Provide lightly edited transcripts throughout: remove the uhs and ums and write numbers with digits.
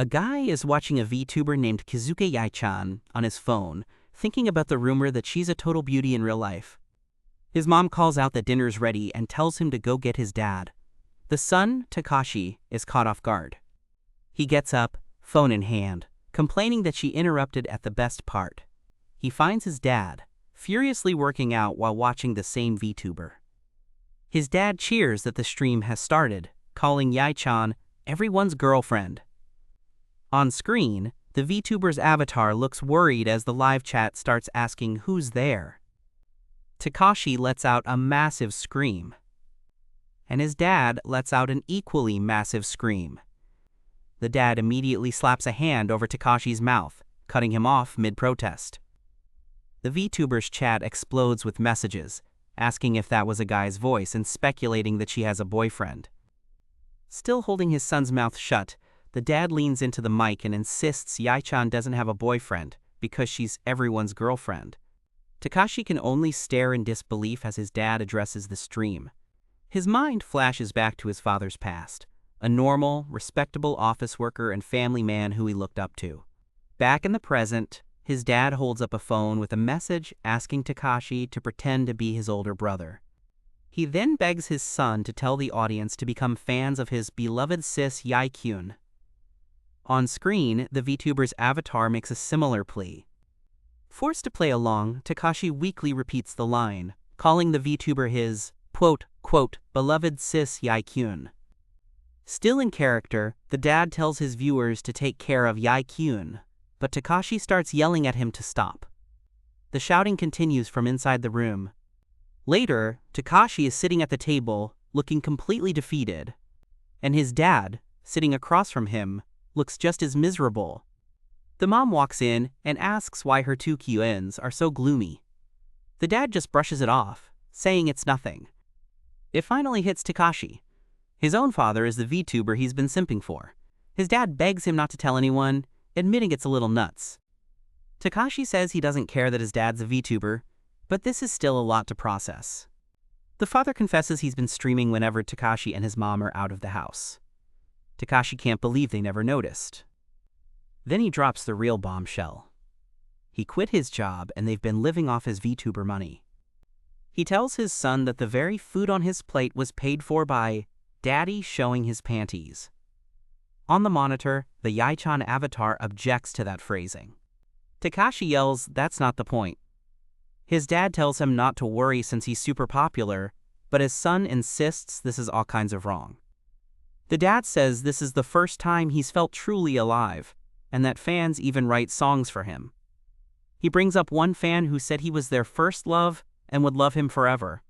A guy is watching a VTuber named Kizuke Yaichan on his phone, thinking about the rumor that she's a total beauty in real life. His mom calls out that dinner's ready and tells him to go get his dad. The son, Takashi, is caught off guard. He gets up, phone in hand, complaining that she interrupted at the best part. He finds his dad, furiously working out while watching the same VTuber. His dad cheers that the stream has started, calling Yaichan everyone's girlfriend. On screen, the VTuber's avatar looks worried as the live chat starts asking who's there. Takashi lets out a massive scream, and his dad lets out an equally massive scream. The dad immediately slaps a hand over Takashi's mouth, cutting him off mid-protest. The VTuber's chat explodes with messages, asking if that was a guy's voice and speculating that she has a boyfriend. Still holding his son's mouth shut, the dad leans into the mic and insists Yaichan doesn't have a boyfriend because she's everyone's girlfriend. Takashi can only stare in disbelief as his dad addresses the stream. His mind flashes back to his father's past, a normal, respectable office worker and family man who he looked up to. Back in the present, his dad holds up a phone with a message asking Takashi to pretend to be his older brother. He then begs his son to tell the audience to become fans of his beloved sis Yaikun. On screen, the VTuber's avatar makes a similar plea. Forced to play along, Takashi weakly repeats the line, calling the VTuber his, quote, beloved sis Yaikun. Still in character, the dad tells his viewers to take care of Yaikun, but Takashi starts yelling at him to stop. The shouting continues from inside the room. Later, Takashi is sitting at the table, looking completely defeated, and his dad, sitting across from him, looks just as miserable. The mom walks in and asks why her two QNs are so gloomy. The dad just brushes it off, saying it's nothing. It finally hits Takashi. His own father is the VTuber he's been simping for. His dad begs him not to tell anyone, admitting it's a little nuts. Takashi says he doesn't care that his dad's a VTuber, but this is still a lot to process. The father confesses he's been streaming whenever Takashi and his mom are out of the house. Takashi can't believe they never noticed. Then he drops the real bombshell. He quit his job and they've been living off his VTuber money. He tells his son that the very food on his plate was paid for by Daddy showing his panties. On the monitor, the Yaichan avatar objects to that phrasing. Takashi yells that's not the point. His dad tells him not to worry since he's super popular, but his son insists this is all kinds of wrong. The dad says this is the first time he's felt truly alive, and that fans even write songs for him. He brings up one fan who said he was their first love and would love him forever.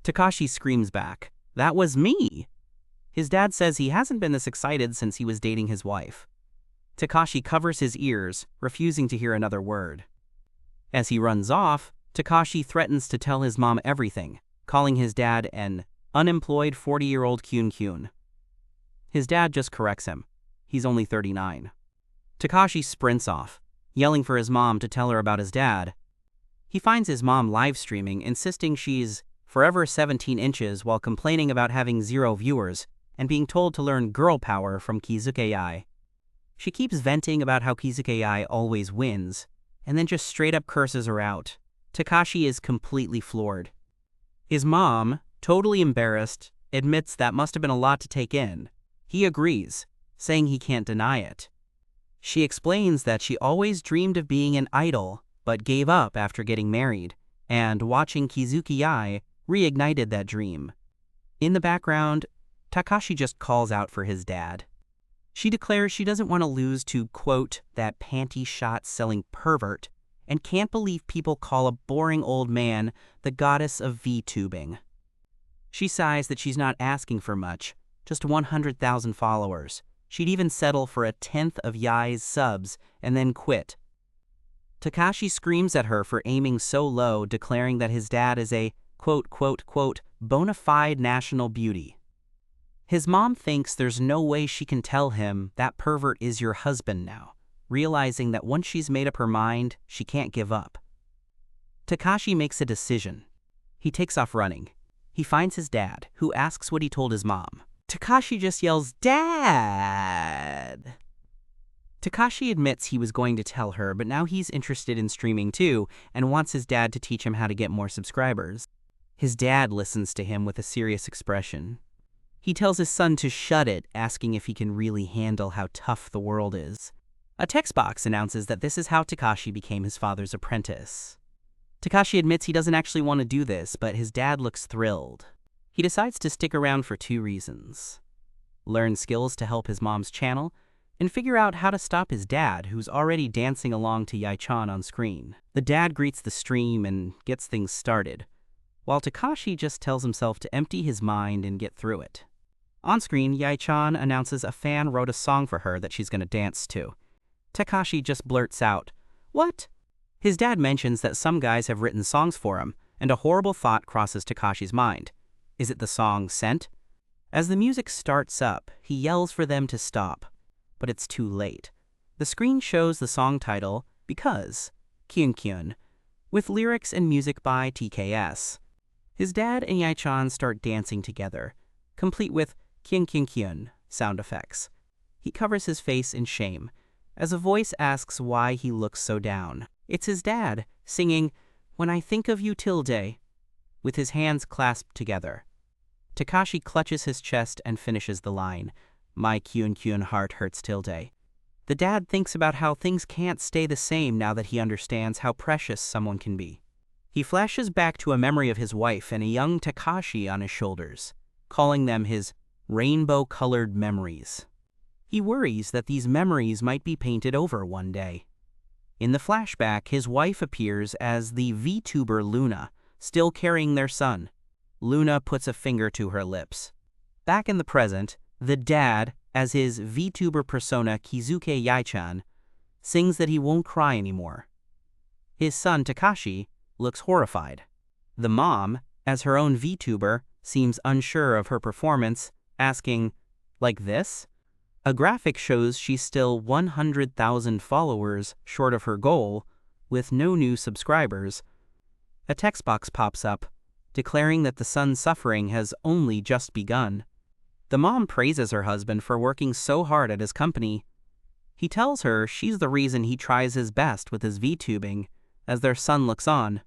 Takashi screams back, "That was me!" His dad says he hasn't been this excited since he was dating his wife. Takashi covers his ears, refusing to hear another word. As he runs off, Takashi threatens to tell his mom everything, calling his dad an unemployed 40-year-old kyun. His dad just corrects him. He's only 39. Takashi sprints off, yelling for his mom to tell her about his dad. He finds his mom live streaming, insisting she's forever 17 inches while complaining about having 0 viewers and being told to learn girl power from Kizuke-ai. She keeps venting about how Kizuke-ai always wins, and then just straight up curses her out. Takashi is completely floored. His mom, totally embarrassed, admits that must have been a lot to take in. He agrees, saying he can't deny it. She explains that she always dreamed of being an idol, but gave up after getting married, and watching Kizuke-ai reignited that dream. In the background, Takashi just calls out for his dad. She declares she doesn't want to lose to, quote, that panty shot-selling pervert, and can't believe people call a boring old man the goddess of VTubing. She sighs that she's not asking for much, just 100,000 followers. She'd even settle for a 10th of Yai's subs and then quit. Takashi screams at her for aiming so low, declaring that his dad is a, quote, bona fide national beauty. His mom thinks there's no way she can tell him that pervert is your husband now, realizing that once she's made up her mind, she can't give up. Takashi makes a decision. He takes off running. He finds his dad, who asks what he told his mom. Takashi just yells, "Dad!" Takashi admits he was going to tell her, but now he's interested in streaming too and wants his dad to teach him how to get more subscribers. His dad listens to him with a serious expression. He tells his son to shut it, asking if he can really handle how tough the world is. A text box announces that this is how Takashi became his father's apprentice. Takashi admits he doesn't actually want to do this, but his dad looks thrilled. He decides to stick around for 2 reasons: learn skills to help his mom's channel, and figure out how to stop his dad, who's already dancing along to Yae-chan on screen. The dad greets the stream and gets things started, while Takashi just tells himself to empty his mind and get through it. On screen, Yae-chan announces a fan wrote a song for her that she's going to dance to. Takashi just blurts out, "What?" His dad mentions that some guys have written songs for him, and a horrible thought crosses Takashi's mind. Is it the song Scent? As the music starts up, he yells for them to stop, but it's too late. The screen shows the song title, Because, Kyun Kyun, with lyrics and music by TKS. His dad and Yae-chan start dancing together, complete with Kyun Kyun Kyun sound effects. He covers his face in shame, as a voice asks why he looks so down. It's his dad, singing, "When I Think of You Tilde," with his hands clasped together. Takashi clutches his chest and finishes the line, "My Kyun Kyun heart hurts Tilde." The dad thinks about how things can't stay the same now that he understands how precious someone can be. He flashes back to a memory of his wife and a young Takashi on his shoulders, calling them his rainbow-colored memories. He worries that these memories might be painted over one day. In the flashback, his wife appears as the Vtuber Luna, still carrying their son. Luna puts a finger to her lips. Back in the present, the dad, as his Vtuber persona Kizuke Yae-chan, sings that he won't cry anymore. His son Takashi looks horrified. The mom, as her own Vtuber, seems unsure of her performance, asking, "Like this?" A graphic shows she's still 100,000 followers short of her goal, with no new subscribers. A text box pops up, declaring that the son's suffering has only just begun. The mom praises her husband for working so hard at his company. He tells her she's the reason he tries his best with his VTubing, as their son looks on.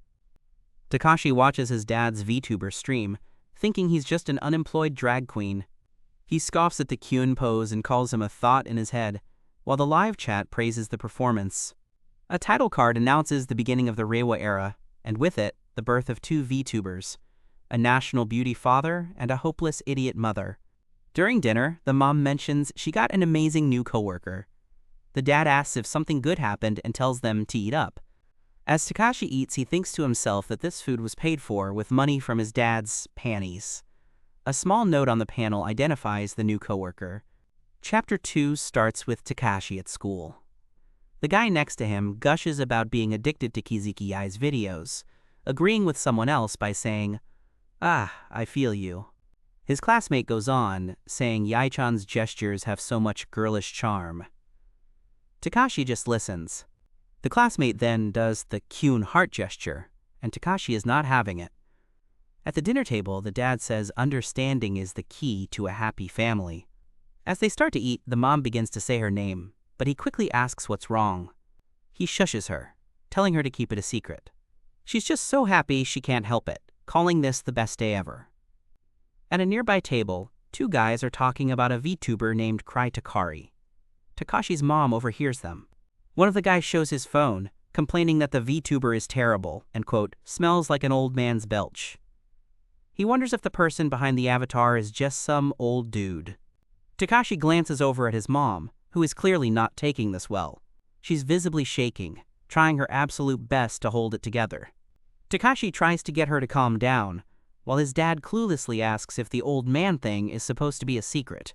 Takashi watches his dad's VTuber stream, thinking he's just an unemployed drag queen. He scoffs at the Kyun pose and calls him a thought in his head, while the live chat praises the performance. A title card announces the beginning of the Reiwa era, and with it, the birth of 2 VTubers, a national beauty father and a hopeless idiot mother. During dinner, the mom mentions she got an amazing new coworker. The dad asks if something good happened and tells them to eat up. As Takashi eats, he thinks to himself that this food was paid for with money from his dad's panties. A small note on the panel identifies the new coworker. Chapter 2 starts with Takashi at school. The guy next to him gushes about being addicted to Kizuki Yae's videos, agreeing with someone else by saying, "Ah, I feel you." His classmate goes on, saying Yae-chan's gestures have so much girlish charm. Takashi just listens. The classmate then does the Kyun heart gesture, and Takashi is not having it. At the dinner table, the dad says understanding is the key to a happy family. As they start to eat, the mom begins to say her name, but he quickly asks what's wrong. He shushes her, telling her to keep it a secret. She's just so happy she can't help it, calling this the best day ever. At a nearby table, 2 guys are talking about a VTuber named Cry Takari. Takashi's mom overhears them. One of the guys shows his phone, complaining that the VTuber is terrible and, quote, smells like an old man's belch. He wonders if the person behind the avatar is just some old dude. Takashi glances over at his mom, who is clearly not taking this well. She's visibly shaking, trying her absolute best to hold it together. Takashi tries to get her to calm down, while his dad cluelessly asks if the old man thing is supposed to be a secret.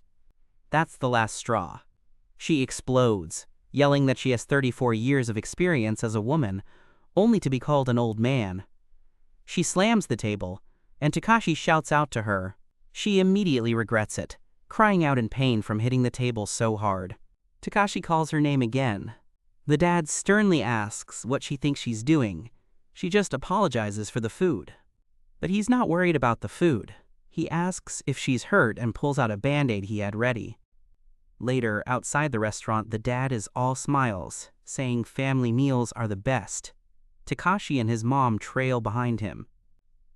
That's the last straw. She explodes, yelling that she has 34 years of experience as a woman, only to be called an old man. She slams the table, and Takashi shouts out to her. She immediately regrets it, crying out in pain from hitting the table so hard. Takashi calls her name again. The dad sternly asks what she thinks she's doing. She just apologizes for the food. But he's not worried about the food. He asks if she's hurt and pulls out a Band-Aid he had ready. Later, outside the restaurant, the dad is all smiles, saying family meals are the best. Takashi and his mom trail behind him.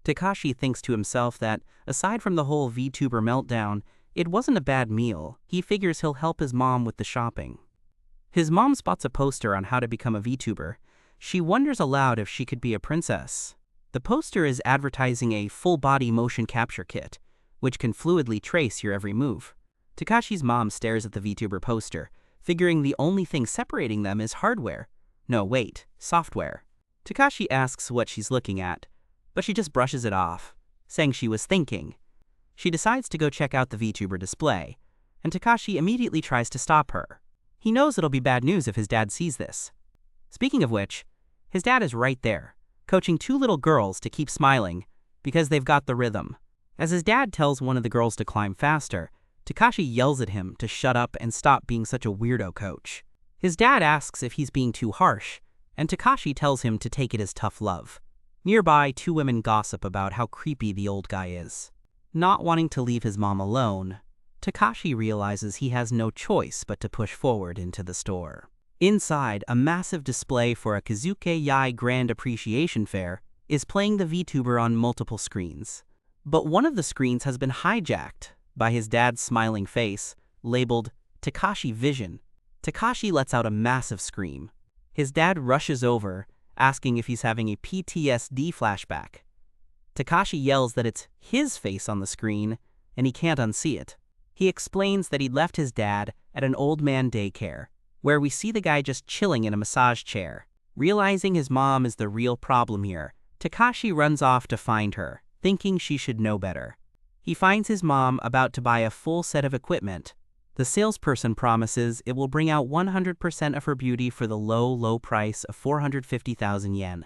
Takashi thinks to himself that, aside from the whole Vtuber meltdown, it wasn't a bad meal. He figures he'll help his mom with the shopping. His mom spots a poster on how to become a Vtuber. She wonders aloud if she could be a princess. The poster is advertising a full-body motion capture kit, which can fluidly trace your every move. Takashi's mom stares at the Vtuber poster, figuring the only thing separating them is hardware. No, wait, software. Takashi asks what she's looking at, but she just brushes it off, saying she was thinking. She decides to go check out the Vtuber display, and Takashi immediately tries to stop her. He knows it'll be bad news if his dad sees this. Speaking of which, his dad is right there, coaching two little girls to keep smiling because they've got the rhythm. As his dad tells one of the girls to climb faster, Takashi yells at him to shut up and stop being such a weirdo coach. His dad asks if he's being too harsh, and Takashi tells him to take it as tough love. Nearby, two women gossip about how creepy the old guy is. Not wanting to leave his mom alone, Takashi realizes he has no choice but to push forward into the store. Inside, a massive display for a Kazuke Yai Grand Appreciation Fair is playing the Vtuber on multiple screens. But one of the screens has been hijacked by his dad's smiling face, labeled Takashi Vision. Takashi lets out a massive scream. His dad rushes over, asking if he's having a PTSD flashback. Takashi yells that it's his face on the screen, and he can't unsee it. He explains that he'd left his dad at an old man daycare, where we see the guy just chilling in a massage chair. Realizing his mom is the real problem here, Takashi runs off to find her, thinking she should know better. He finds his mom about to buy a full set of equipment. The salesperson promises it will bring out 100% of her beauty for the low price of 450,000 yen.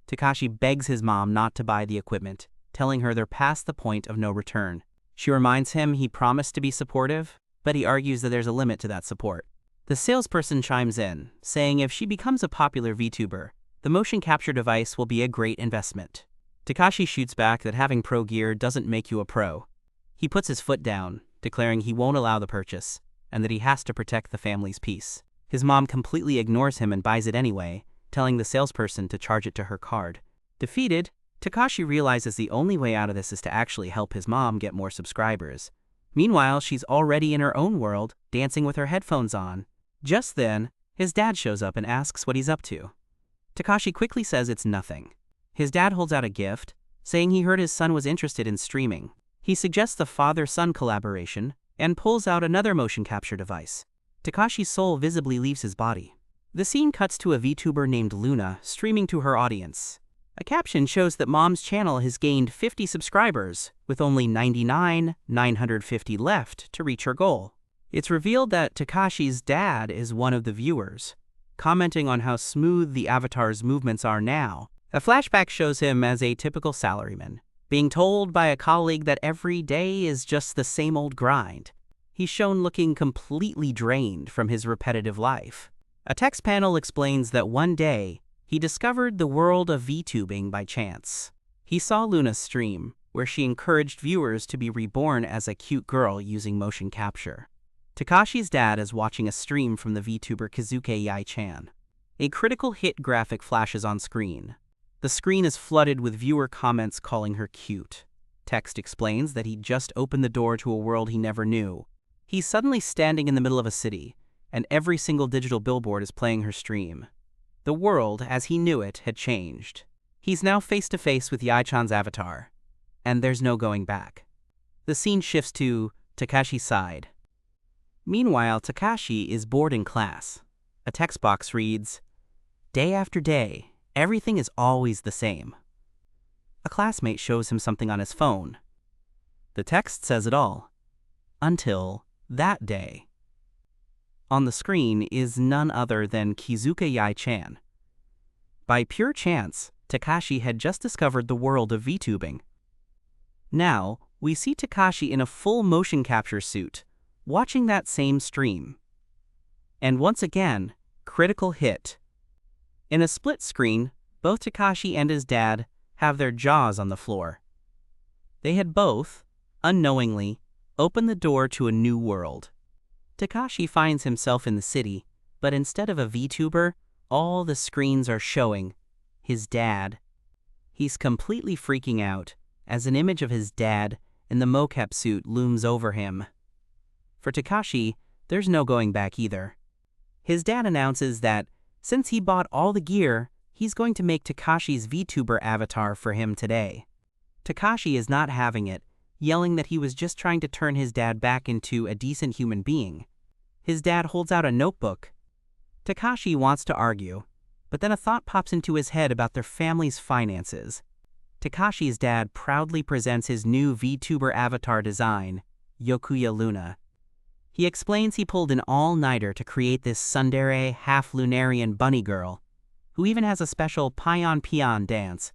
Takashi begs his mom not to buy the equipment, telling her they're past the point of no return. She reminds him he promised to be supportive, but he argues that there's a limit to that support. The salesperson chimes in, saying if she becomes a popular VTuber, the motion capture device will be a great investment. Takashi shoots back that having pro gear doesn't make you a pro. He puts his foot down, declaring he won't allow the purchase, and that he has to protect the family's peace. His mom completely ignores him and buys it anyway, telling the salesperson to charge it to her card. Defeated, Takashi realizes the only way out of this is to actually help his mom get more subscribers. Meanwhile, she's already in her own world, dancing with her headphones on. Just then, his dad shows up and asks what he's up to. Takashi quickly says it's nothing. His dad holds out a gift, saying he heard his son was interested in streaming. He suggests the father-son collaboration and pulls out another motion capture device. Takashi's soul visibly leaves his body. The scene cuts to a VTuber named Luna streaming to her audience. A caption shows that Mom's channel has gained 50 subscribers, with only 99,950 left to reach her goal. It's revealed that Takashi's dad is one of the viewers, commenting on how smooth the avatar's movements are now. A flashback shows him as a typical salaryman, being told by a colleague that every day is just the same old grind. He's shown looking completely drained from his repetitive life. A text panel explains that one day, he discovered the world of VTubing by chance. He saw Luna's stream, where she encouraged viewers to be reborn as a cute girl using motion capture. Takashi's dad is watching a stream from the VTuber Kazuke Yai-chan. A critical hit graphic flashes on screen. The screen is flooded with viewer comments calling her cute. Text explains that he just opened the door to a world he never knew. He's suddenly standing in the middle of a city, and every single digital billboard is playing her stream. The world, as he knew it, had changed. He's now face-to-face with Yai-chan's avatar, and there's no going back. The scene shifts to Takashi's side. Meanwhile, Takashi is bored in class. A text box reads, "Day after day, everything is always the same." A classmate shows him something on his phone. The text says it all. Until that day. On the screen is none other than Kazuke Yai-chan. By pure chance, Takashi had just discovered the world of VTubing. Now, we see Takashi in a full motion capture suit, watching that same stream. And once again, critical hit. In a split screen, both Takashi and his dad have their jaws on the floor. They had both, unknowingly, opened the door to a new world. Takashi finds himself in the city, but instead of a VTuber, all the screens are showing his dad. He's completely freaking out as an image of his dad in the mocap suit looms over him. For Takashi, there's no going back either. His dad announces that since he bought all the gear, he's going to make Takashi's VTuber avatar for him today. Takashi is not having it, yelling that he was just trying to turn his dad back into a decent human being. His dad holds out a notebook. Takashi wants to argue, but then a thought pops into his head about their family's finances. Takashi's dad proudly presents his new VTuber avatar design, Yokuya Luna. He explains he pulled an all-nighter to create this tsundere, half-lunarian bunny girl, who even has a special pion-pion dance.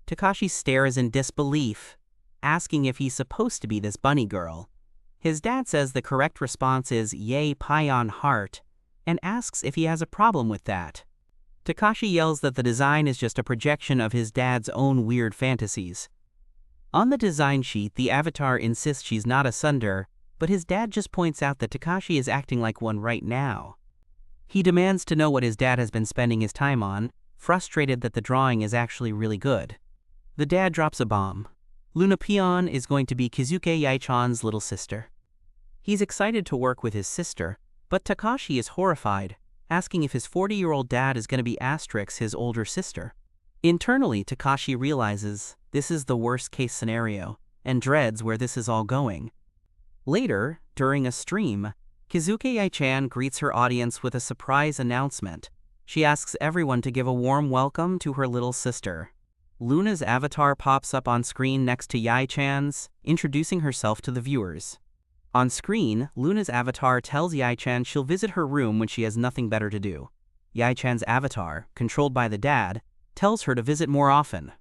Takashi stares in disbelief, asking if he's supposed to be this bunny girl. His dad says the correct response is yay pion heart, and asks if he has a problem with that. Takashi yells that the design is just a projection of his dad's own weird fantasies. On the design sheet, the avatar insists she's not a tsundere, but his dad just points out that Takashi is acting like one right now. He demands to know what his dad has been spending his time on, frustrated that the drawing is actually really good. The dad drops a bomb. Luna Pion is going to be Kizuke Yaichan's little sister. He's excited to work with his sister, but Takashi is horrified, asking if his 40-year-old dad is going to be Asterix, his older sister. Internally, Takashi realizes this is the worst-case scenario, and dreads where this is all going. Later, during a stream, Kizuke Yaichan greets her audience with a surprise announcement. She asks everyone to give a warm welcome to her little sister. Luna's avatar pops up on screen next to Yaichan's, introducing herself to the viewers. On screen, Luna's avatar tells Yaichan she'll visit her room when she has nothing better to do. Yaichan's avatar, controlled by the dad, tells her to visit more often.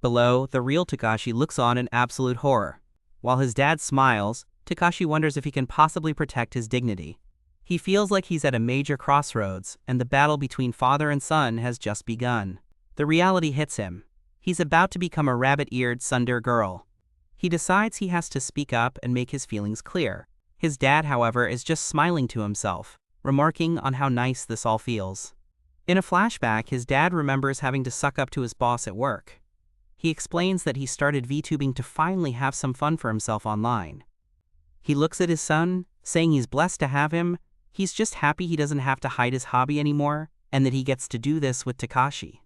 Below, the real Takashi looks on in absolute horror. While his dad smiles, Takashi wonders if he can possibly protect his dignity. He feels like he's at a major crossroads, and the battle between father and son has just begun. The reality hits him. He's about to become a rabbit-eared tsundere girl. He decides he has to speak up and make his feelings clear. His dad, however, is just smiling to himself, remarking on how nice this all feels. In a flashback, his dad remembers having to suck up to his boss at work. He explains that he started VTubing to finally have some fun for himself online. He looks at his son, saying he's blessed to have him, he's just happy he doesn't have to hide his hobby anymore, and that he gets to do this with Takashi.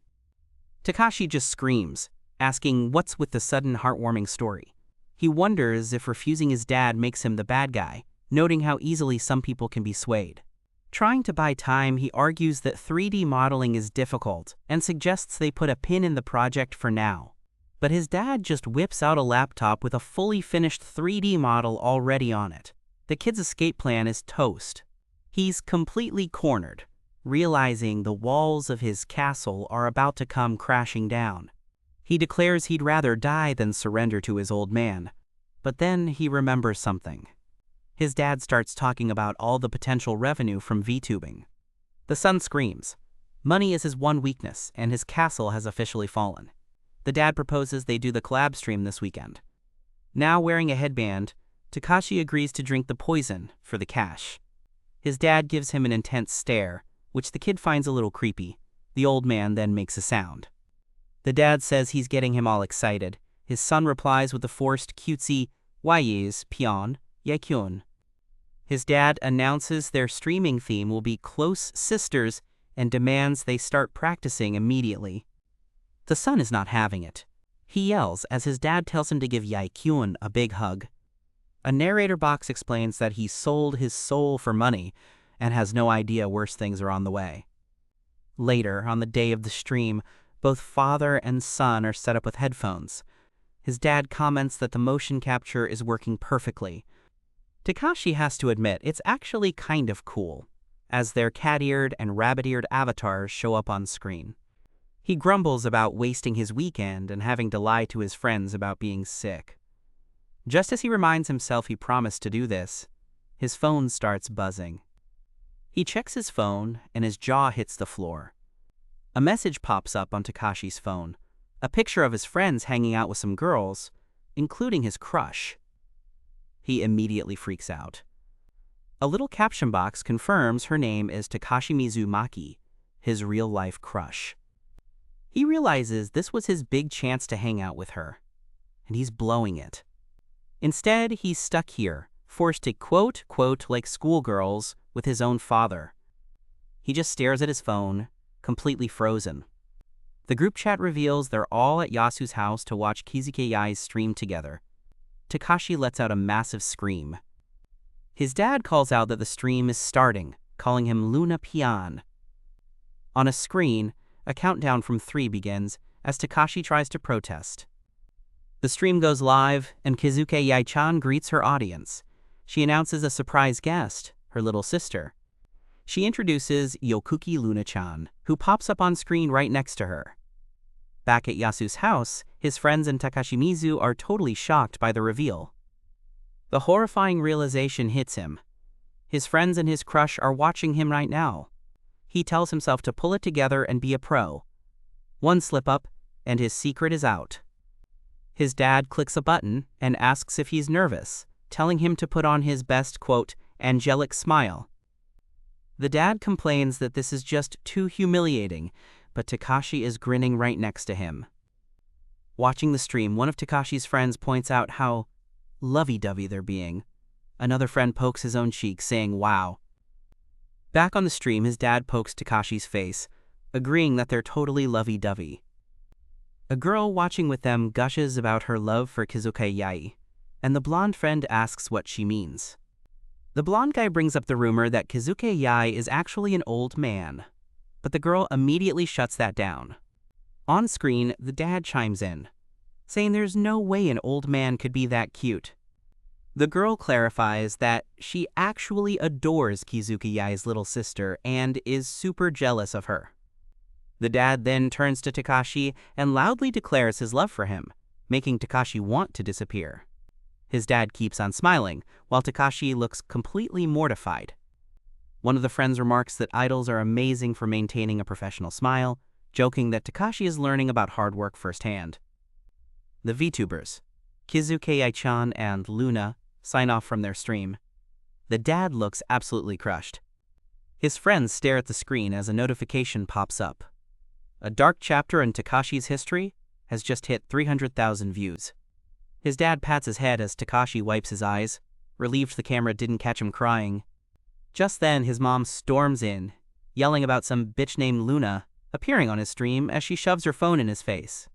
Takashi just screams, asking what's with the sudden heartwarming story. He wonders if refusing his dad makes him the bad guy, noting how easily some people can be swayed. Trying to buy time, he argues that 3D modeling is difficult and suggests they put a pin in the project for now. But his dad just whips out a laptop with a fully finished 3D model already on it. The kid's escape plan is toast. He's completely cornered, realizing the walls of his castle are about to come crashing down. He declares he'd rather die than surrender to his old man. But then he remembers something. His dad starts talking about all the potential revenue from VTubing. The son screams. Money is his one weakness, and his castle has officially fallen. The dad proposes they do the collab stream this weekend. Now wearing a headband, Takashi agrees to drink the poison for the cash. His dad gives him an intense stare, which the kid finds a little creepy. The old man then makes a sound. The dad says he's getting him all excited. His son replies with a forced cutesy, "Wayes, pion, yakyun." His dad announces their streaming theme will be close sisters and demands they start practicing immediately. The son is not having it. He yells as his dad tells him to give Yakyun a big hug. A narrator box explains that he sold his soul for money and has no idea worse things are on the way. Later, on the day of the stream, both father and son are set up with headphones. His dad comments that the motion capture is working perfectly. Takashi has to admit it's actually kind of cool, as their cat-eared and rabbit-eared avatars show up on screen. He grumbles about wasting his weekend and having to lie to his friends about being sick. Just as he reminds himself he promised to do this, his phone starts buzzing. He checks his phone and his jaw hits the floor. A message pops up on Takashi's phone, a picture of his friends hanging out with some girls, including his crush. He immediately freaks out. A little caption box confirms her name is Takashi Mizumaki, his real-life crush. He realizes this was his big chance to hang out with her, and he's blowing it. Instead, he's stuck here, forced to quote like schoolgirls with his own father. He just stares at his phone, completely frozen. The group chat reveals they're all at Yasu's house to watch Kizuke Yai's stream together. Takashi lets out a massive scream. His dad calls out that the stream is starting, calling him Luna Pian. On a screen, a countdown from 3 begins as Takashi tries to protest. The stream goes live, and Kizuke Yai-chan greets her audience. She announces a surprise guest, her little sister. She introduces Yokuki Luna-chan, who pops up on screen right next to her. Back at Yasu's house, his friends and Takashi Mizu are totally shocked by the reveal. The horrifying realization hits him. His friends and his crush are watching him right now. He tells himself to pull it together and be a pro. One slip-up, and his secret is out. His dad clicks a button and asks if he's nervous, telling him to put on his best, quote, angelic smile. The dad complains that this is just too humiliating, but Takashi is grinning right next to him. Watching the stream, one of Takashi's friends points out how lovey-dovey they're being. Another friend pokes his own cheek, saying, wow. Back on the stream, his dad pokes Takashi's face, agreeing that they're totally lovey-dovey. A girl watching with them gushes about her love for Kizuke Yai, and the blonde friend asks what she means. The blonde guy brings up the rumor that Kizuke Yai is actually an old man, but the girl immediately shuts that down. On screen, the dad chimes in, saying there's no way an old man could be that cute. The girl clarifies that she actually adores Kizuke Yai's little sister and is super jealous of her. The dad then turns to Takashi and loudly declares his love for him, making Takashi want to disappear. His dad keeps on smiling, while Takashi looks completely mortified. One of the friends remarks that idols are amazing for maintaining a professional smile, joking that Takashi is learning about hard work firsthand. The VTubers, Kizuke Yai-chan and Luna, sign off from their stream. The dad looks absolutely crushed. His friends stare at the screen as a notification pops up. A dark chapter in Takashi's history has just hit 300,000 views. His dad pats his head as Takashi wipes his eyes, relieved the camera didn't catch him crying. Just then, his mom storms in, yelling about some bitch named Luna appearing on his stream as she shoves her phone in his face.